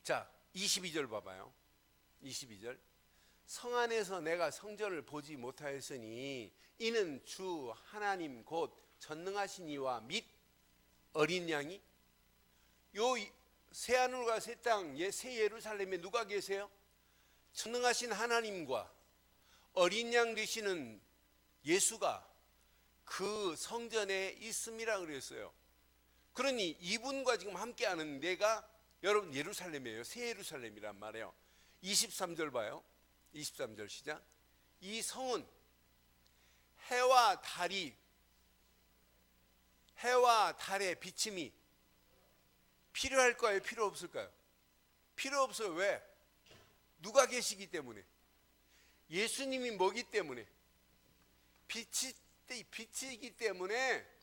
자 22절 봐봐요. 22절, 성 안에서 내가 성전을 보지 못하였으니 이는 주 하나님 곧 전능하신 이와 및 어린 양이, 요 새하늘과 새 땅, 새 예루살렘에 누가 계세요? 전능하신 하나님과 어린 양 되시는 예수가 그 성전에 있음이라 그랬어요. 그러니 이분과 지금 함께하는 데가 여러분 예루살렘이에요. 새 예루살렘이란 말이에요. 23절 봐요. 23절 시작. 이 성은 해와 달의 비침이 필요할까요? 필요 없을까요? 필요 없어요. 왜? 누가 계시기 때문에, 예수님이 뭐기 때문에, 빛이기 때문에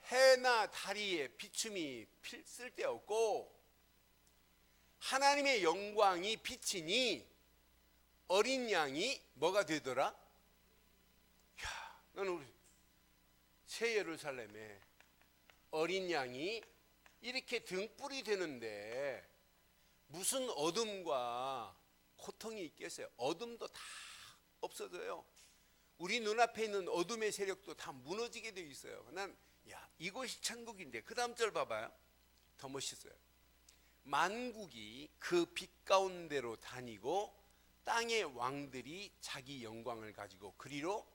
해나 달의 비춤이 쓸데없고, 하나님의 영광이 비치니 어린 양이 뭐가 되더라? 야, 너는 우리 새 예루살렘에 어린 양이 이렇게 등불이 되는데 무슨 어둠과 고통이 있겠어요? 어둠도 다 없어져요. 우리 눈앞에 있는 어둠의 세력도 다 무너지게 되어 있어요. 이것이 천국인데, 그 다음 절 봐봐요. 더 멋있어요. 만국이 그 빛 가운데로 다니고 땅의 왕들이 자기 영광을 가지고 그리로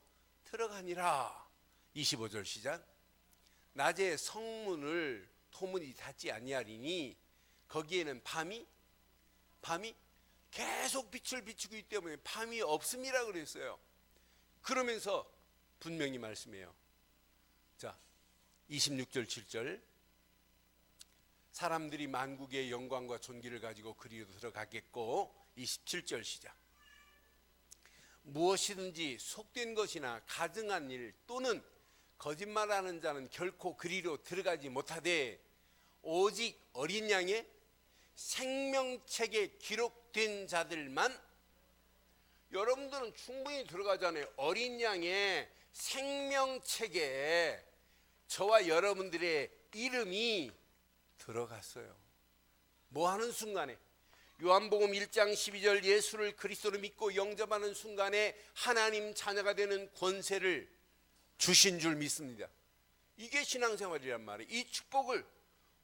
들어가니라. 25절 시작. 낮에 성문을 토문이 닫지 아니하리니 거기에는 밤이 계속 빛을 비추고 있기 때문에 밤이 없음이라 그랬어요. 그러면서 분명히 말씀해요. 자 26절 7절, 사람들이 만국의 영광과 존귀를 가지고 그리로 들어가겠고, 27절 시작. 무엇이든지 속된 것이나 가증한 일 또는 거짓말하는 자는 결코 그리로 들어가지 못하되 오직 어린 양의 생명책에 기록된 자들만, 여러분들은 충분히 들어가잖아요. 어린 양의 생명책에 저와 여러분들의 이름이 들어갔어요. 뭐 하는 순간에? 요한복음 1장 12절, 예수를 그리스도로 믿고 영접하는 순간에 하나님 자녀가 되는 권세를 주신 줄 믿습니다. 이게 신앙생활이란 말이에요. 이 축복을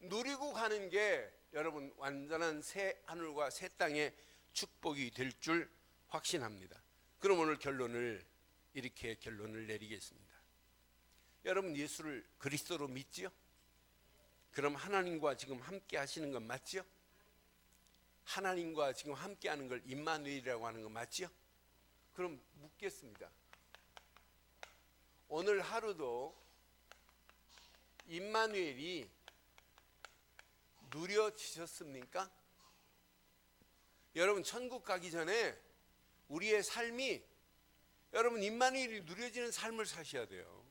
누리고 가는 게 여러분 완전한 새 하늘과 새 땅의 축복이 될 줄 확신합니다. 그럼 오늘 이렇게 결론을 내리겠습니다. 여러분 예수를 그리스도로 믿지요? 그럼 하나님과 지금 함께 하시는 건 맞지요? 하나님과 지금 함께 하는 걸 임마누엘이라고 하는 건 맞지요? 그럼 묻겠습니다. 오늘 하루도 임마누엘이 누려지셨습니까? 여러분 천국 가기 전에 우리의 삶이 여러분 임마누엘이 누려지는 삶을 사셔야 돼요.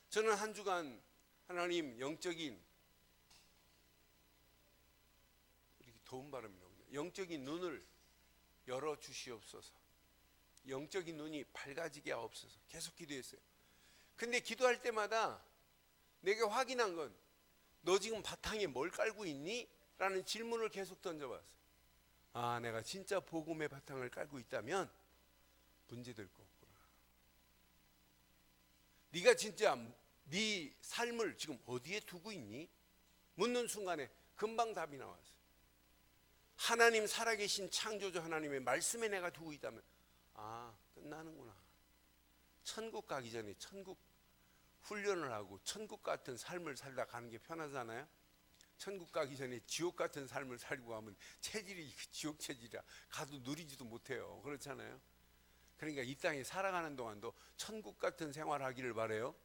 저는 한 주간 하나님 영적인 이렇게 더운 바람이 나오네요. 영적인 눈을 열어 주시옵소서. 영적인 눈이 밝아지게 하옵소서. 계속 기도했어요. 근데 기도할 때마다 내가 확인한 건 너 지금 바탕에 뭘 깔고 있니? 라는 질문을 계속 던져봤어요. 아, 내가 진짜 복음의 바탕을 깔고 있다면 문제될 거 없구나. 네가 진짜 네 삶을 지금 어디에 두고 있니? 묻는 순간에 금방 답이 나왔어요. 하나님 살아계신 창조주 하나님의 말씀에 내가 두고 있다면 아, 끝나는구나. 천국 가기 전에 천국 훈련을 하고 천국 같은 삶을 살다 가는 게 편하잖아요. 천국 가기 전에 지옥 같은 삶을 살고 하면 체질이 지옥 체질이야. 가도 누리지도 못해요. 그렇잖아요. 그러니까 이 땅에 살아가는 동안도 천국 같은 생활하기를 바래요.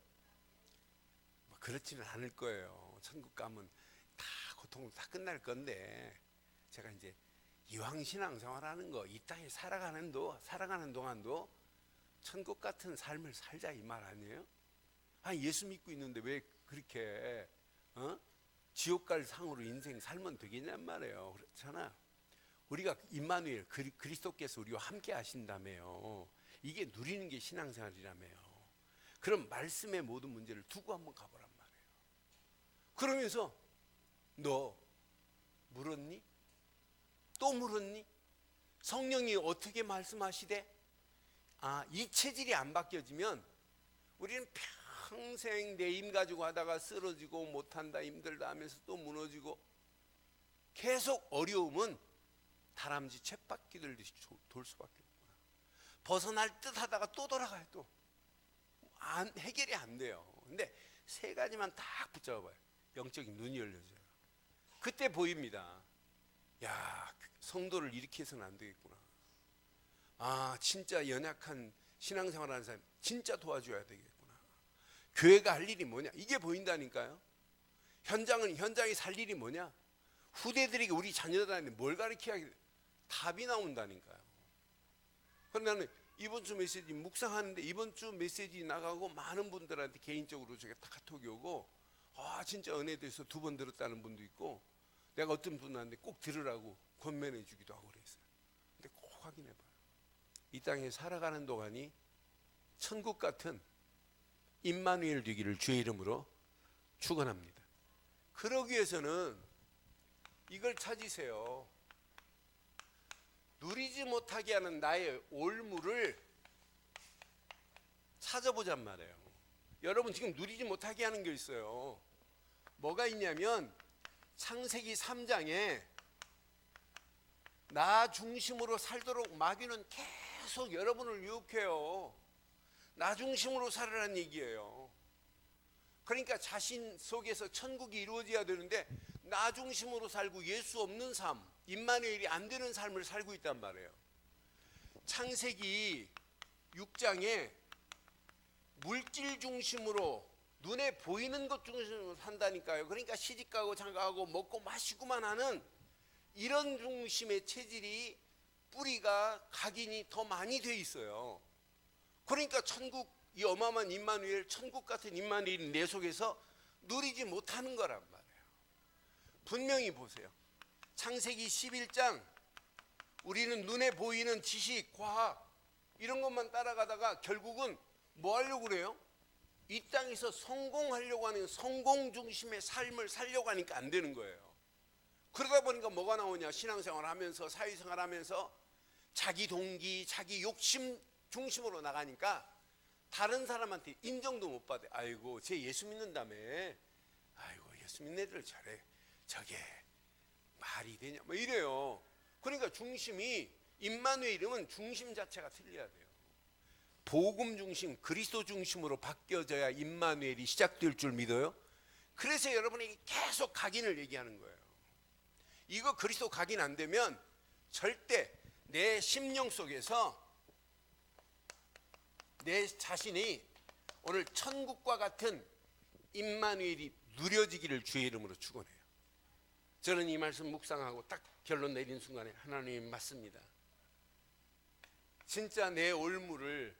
뭐 그렇지는 않을 거예요. 천국 가면 다 고통 다 끝날 건데 제가 이제 이왕 신앙생활하는 거 이 땅에 살아가는 동안도 천국 같은 삶을 살자 이 말 아니에요? 아, 예수 믿고 있는데 왜 그렇게 지옥 갈 상으로 인생 살면 되겠냔 말이에요. 그렇잖아. 우리가 임마누엘 그리스도께서 우리와 함께 하신다며요. 이게 누리는 게 신앙생활이라며요. 그럼 말씀의 모든 문제를 두고 한번 가보란 말이에요. 그러면서 너 물었니? 또 물었니? 성령이 어떻게 말씀하시대? 아, 이 체질이 안 바뀌어지면 우리는 평생 내 힘 가지고 하다가 쓰러지고 못한다 힘들다 하면서 또 무너지고 계속 어려움은 다람쥐 쳇바퀴 돌듯이 돌 수밖에 없구나. 벗어날 듯 하다가 또 돌아가요. 또 해결이 안 돼요. 근데 세 가지만 딱 붙잡아봐요. 영적인 눈이 열려져요. 그때 보입니다. 야, 성도를 이렇게 해서는 안 되겠구나. 아, 진짜 연약한 신앙생활하는 사람 진짜 도와줘야 되겠구나. 교회가 할 일이 뭐냐? 이게 보인다니까요. 현장이 살 일이 뭐냐? 후대들에게 우리 자녀들한테 뭘 가르쳐야 답이 나온다니까요. 그런데 나는 이번 주 메시지 묵상하는데 이번 주 메시지 나가고 많은 분들한테 개인적으로 제가 카톡이 오고 아, 진짜 은혜에 대해서 2번 들었다는 분도 있고 내가 어떤 분한테 꼭 들으라고 권면해 주기도 하고 그랬어요. 근데 꼭 확인해 봐요. 이 땅에 살아가는 동안이 천국 같은 임마누엘 되기를 주의 이름으로 축원합니다. 그러기 위해서는 이걸 찾으세요. 누리지 못하게 하는 나의 올무를 찾아보잔 말이에요. 여러분 지금 누리지 못하게 하는 게 있어요. 뭐가 있냐면 창세기 3장에 나 중심으로 살도록 마귀는 계속 여러분을 유혹해요. 나 중심으로 살으라는 얘기예요. 그러니까 자신 속에서 천국이 이루어져야 되는데 나 중심으로 살고 예수 없는 삶, 임마누엘이 안 되는 삶을 살고 있단 말이에요. 창세기 6장에 물질 중심으로 눈에 보이는 것 중심으로 산다니까요. 그러니까 시집가고 장가가고 먹고 마시고만 하는 이런 중심의 체질이 뿌리가 각인이 더 많이 돼 있어요. 그러니까 천국, 이 어마어마한 임마누엘, 천국 같은 임마누엘이 내 속에서 누리지 못하는 거란 말이에요. 분명히 보세요. 창세기 11장 우리는 눈에 보이는 지식, 과학 이런 것만 따라가다가 결국은 뭐 하려고 그래요? 이 땅에서 성공하려고 하는 성공 중심의 삶을 살려고 하니까 안 되는 거예요. 그러다 보니까 뭐가 나오냐? 신앙생활 하면서 사회생활 하면서 자기 동기, 자기 욕심 중심으로 나가니까 다른 사람한테 인정도 못 받아요. 아이고 쟤 예수 믿는다며. 아이고 예수 믿는 애들 잘해. 저게 말이 되냐 뭐 이래요. 그러니까 중심이 임마누엘이면 중심 자체가 틀려야 돼요. 복음 중심, 그리스도 중심으로 바뀌어져야 임마누엘이 시작될 줄 믿어요. 그래서 여러분에게 계속 각인을 얘기하는 거예요. 이거 그리스도 각인 안 되면 절대 내 심령 속에서 내 자신이 오늘 천국과 같은 임마누엘이 누려지기를 주의 이름으로 축원해요. 저는 이 말씀 묵상하고 딱 결론 내린 순간에 하나님 맞습니다. 진짜 내 올무를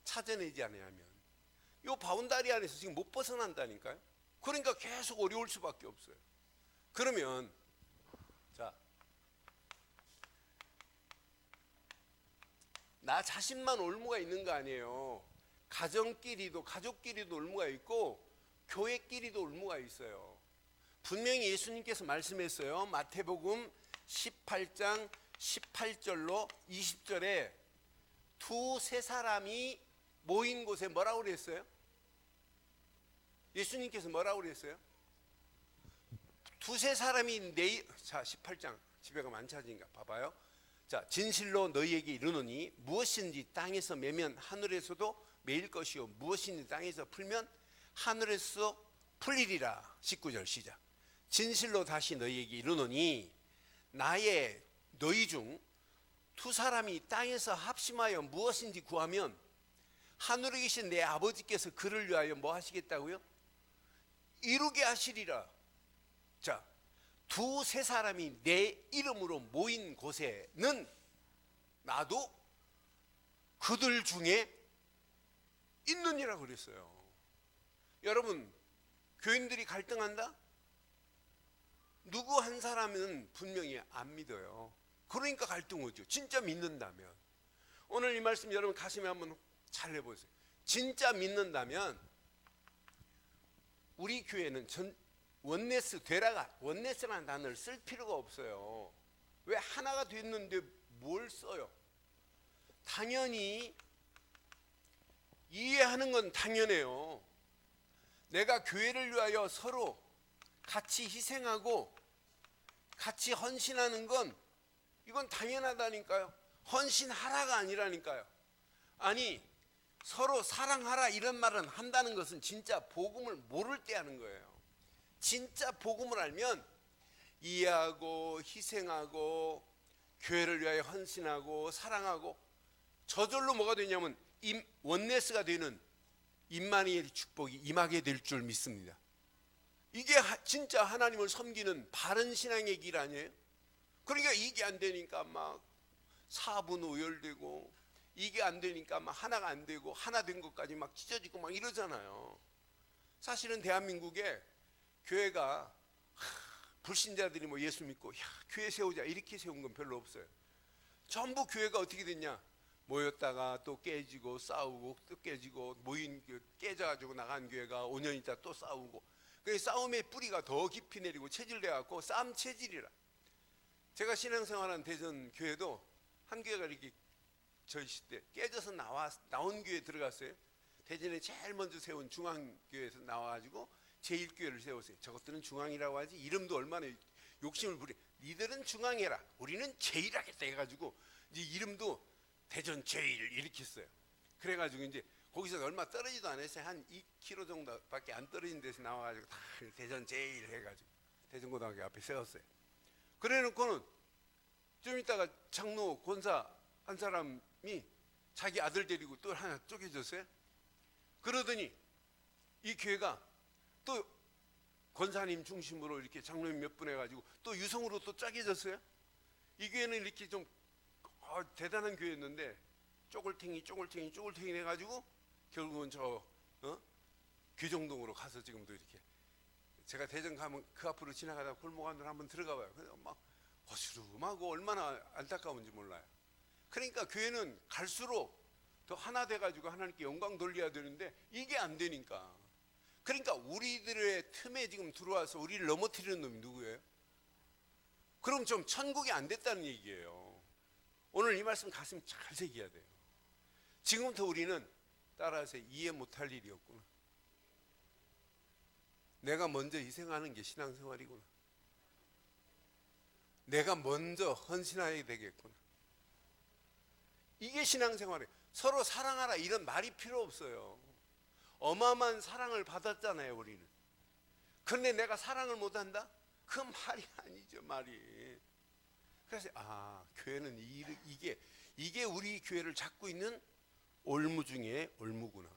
찾아내지 않으면 이 바운다리 안에서 지금 못 벗어난다니까요. 그러니까 계속 어려울 수밖에 없어요. 그러면 자, 나 자신만 올무가 있는 거 아니에요. 가족끼리도 올무가 있고 교회끼리도 올무가 있어요. 분명히 예수님께서 말씀했어요. 마태복음 18장 18절로 20절에 두세 사람이 모인 곳에 뭐라고 그랬어요? 예수님께서 뭐라고 그랬어요? 두세 사람이 자 18장 집에 가면 안 찾으니까 봐봐요. 자, 진실로 너희에게 이르노니 무엇인지 땅에서 매면 하늘에서도 매일 것이요 무엇인지 땅에서 풀면 하늘에서 풀리리라. 19절 시작. 진실로 다시 너희에게 이르노니 너희 중 두 사람이 땅에서 합심하여 무엇인지 구하면 하늘에 계신 내 아버지께서 그를 위하여 뭐 하시겠다고요? 이루게 하시리라. 자, 두세 사람이 내 이름으로 모인 곳에는 나도 그들 중에 있느니라 그랬어요. 여러분, 교인들이 갈등한다? 누구 한 사람은 분명히 안 믿어요. 그러니까 갈등 오죠. 진짜 믿는다면. 오늘 이 말씀 여러분 가슴에 한번 잘 해보세요. 진짜 믿는다면 우리 교회는 원네스라는 단어를 쓸 필요가 없어요. 왜? 하나가 됐는데 뭘 써요? 당연히 이해하는 건 당연해요. 내가 교회를 위하여 서로 같이 희생하고 같이 헌신하는 건 이건 당연하다니까요. 헌신하라가 아니라니까요. 아니, 서로 사랑하라 이런 말은 한다는 것은 진짜 복음을 모를 때 하는 거예요. 진짜 복음을 알면 이해하고 희생하고 교회를 위하여 헌신하고 사랑하고 저절로 뭐가 되냐면 원네스가 되는 임마누엘의 축복이 임하게 될 줄 믿습니다. 이게 진짜 하나님을 섬기는 바른 신앙의 길 아니에요? 그러니까 이게 안 되니까 막 사분 오열되고 이게 안 되니까 막 하나가 안 되고 하나 된 것까지 막 찢어지고 막 이러잖아요. 사실은 대한민국에 교회가 불신자들이 뭐 예수 믿고 교회 세우자 이렇게 세운 건 별로 없어요. 전부 교회가 어떻게 됐냐? 모였다가 또 깨지고 싸우고 또 깨지고 깨져가지고 나간 교회가 5년 있다 또 싸우고 그 싸움의 뿌리가 더 깊이 내리고 체질돼갖고 싸움 체질이라. 제가 신앙생활한 대전 교회도 한 교회가 이렇게 저희 시대 깨져서 나온 교회에 들어갔어요. 대전에 제일 먼저 세운 중앙교회에서 나와가지고 제1교회를 세웠어요. 저것들은 중앙이라고 하지 이름도 얼마나 욕심을 부려. 니들은 중앙해라 우리는 제1하겠다 해가지고 이제 이름도 대전 제1 이렇게 했어요. 그래가지고 이제 거기서 얼마 떨어지도 않았어요. 한 2km 정도밖에 안 떨어진 데서 나와가지고 다 대전 제1 해가지고 대전고등학교 앞에 세웠어요. 그래놓고는 좀 있다가 장로 권사 한 사람이 자기 아들 데리고 또 하나 쪼개졌어요. 그러더니 이 교회가 또 권사님 중심으로 이렇게 장로님 몇 분 해가지고 또 유성으로 또 쪼개졌어요. 이 교회는 이렇게 좀 대단한 교회였는데 쪼글탱이 해가지고 결국은 귀정동으로 가서 지금도 이렇게 제가 대전 가면 그 앞으로 지나가다 골목 안으로 한번 들어가 봐요. 그래서 막 어스름하고 얼마나 안타까운지 몰라요. 그러니까 교회는 갈수록 더 하나 돼가지고 하나님께 영광 돌려야 되는데 이게 안 되니까. 그러니까 우리들의 틈에 지금 들어와서 우리를 넘어뜨리는 놈이 누구예요? 그럼 좀 천국이 안 됐다는 얘기예요. 오늘 이 말씀 가슴 잘 새겨야 돼요. 지금부터 우리는 따라서 이해 못할 일이 없구나. 내가 먼저 희생하는 게 신앙생활이구나. 내가 먼저 헌신해야 되겠구나. 이게 신앙생활이에요. 서로 사랑하라 이런 말이 필요 없어요. 어마어마한 사랑을 받았잖아요 우리는. 그런데 내가 사랑을 못한다? 그 말이 아니죠 말이. 그래서 교회는 이게 우리 교회를 잡고 있는 올무 중에 올무구나.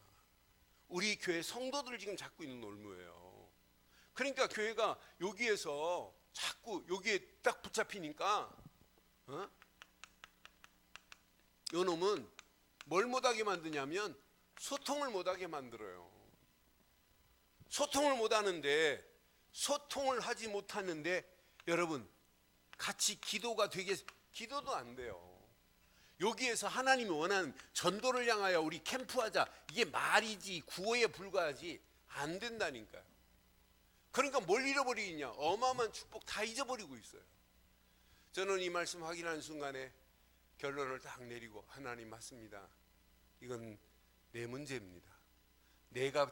우리 교회 성도들을 지금 잡고 있는 올무예요. 그러니까 교회가 여기에서 자꾸 여기에 딱 붙잡히니까 요놈은 뭘 못하게 만드냐면 소통을 못하게 만들어요. 소통을 못하는데, 소통을 하지 못하는데 여러분 같이 기도가 기도도 안 돼요. 여기에서 하나님이 원하는 전도를 향하여 우리 캠프하자, 이게 말이지 구호에 불과하지 안 된다니까요. 그러니까 뭘 잃어버리겠냐? 어마어마한 축복 다 잊어버리고 있어요. 저는 이 말씀 확인하는 순간에 결론을 딱 내리고, 하나님 맞습니다. 이건 내 문제입니다. 내가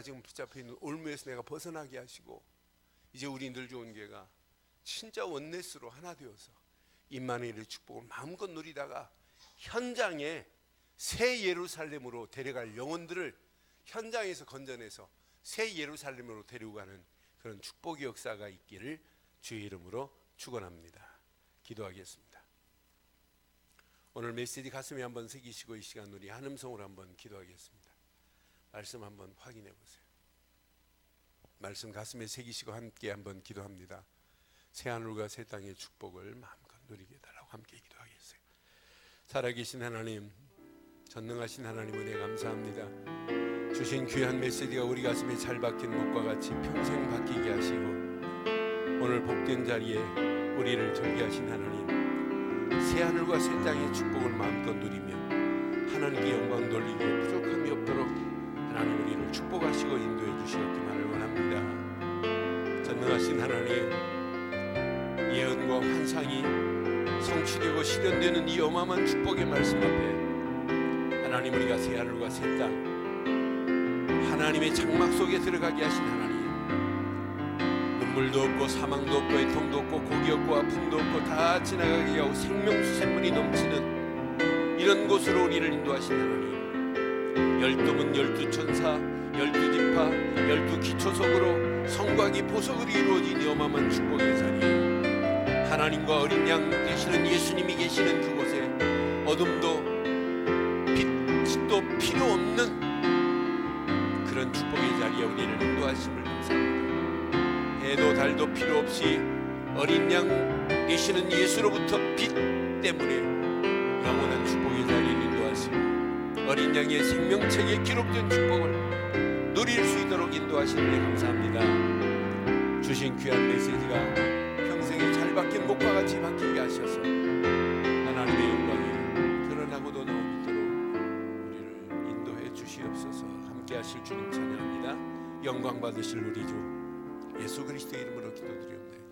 지금 붙잡혀 있는 올무에서 내가 벗어나게 하시고, 이제 우리 늘 좋은 교회가 진짜 원네스로 하나 되어서 임마누엘의 축복을 마음껏 누리다가 현장에 새 예루살렘으로 데려갈 영혼들을 현장에서 건져내서 새 예루살렘으로 데리고 가는 그런 축복의 역사가 있기를 주의 이름으로 축원합니다. 기도하겠습니다. 오늘 메시지 가슴에 한번 새기시고 이 시간 우리 한음성으로 한번 기도하겠습니다. 말씀 한번 확인해 보세요. 말씀 가슴에 새기시고 함께 한번 기도합니다. 새 하늘과 새 땅의 축복을 마음껏 누리게 해달라고 함께 기도하겠어요. 살아계신 하나님, 전능하신 하나님 은혜 감사합니다. 주신 귀한 메시지가 우리 가슴에 잘 박힌 목과 같이 평생 박히게 하시고, 오늘 복된 자리에 우리를 절개하신 하나님, 새 하늘과 새 땅의 축복을 마음껏 누리며 하나님께 영광 돌리기에 부족함이 없도록 하나님 우리를 축복하시고 인도해 주시옵기만을 원합니다. 전능하신 하나님, 예언과 환상이 성취되고 실현되는 이 어마어마한 축복의 말씀 앞에 하나님, 우리가 새 하늘과 새 땅, 하나님의 장막 속에 들어가게 하신 하나님, 눈물도 없고 사망도 없고 애통도 없고 고기 없고 아픔도 없고 다 지나가게 하고 생명수샘물이 넘치는 이런 곳으로 우리를 인도하신 하나님, 12문 12천사 12지파 12기초석으로 성곽이 보석으로 이루어진 이 어마어마한 축복의 자리, 하나님과 어린 양 되시는 예수님이 계시는 그곳에 어둠도 빛도 필요 없는 그런 축복의 자리에 우리를 인도하심을 감사합니다. 해도 달도 필요 없이 어린 양 되시는 예수로부터 빛 때문에 영원한 축복의 자리에 인도하시고 어린 양의 생명책에 기록된 축복을 누릴 수 있도록 인도하시는 데 감사합니다. 주신 귀한 메시지가 평생에 잘 박힌 목과 같이 박히게 하셔서 하나님의 영광이 드러나고도 나오도록 우리를 인도해 주시옵소서. 함께 하실 주님 찬양합니다. 영광 받으실 우리 주 예수 그리스도의 이름으로 기도드리옵나이다.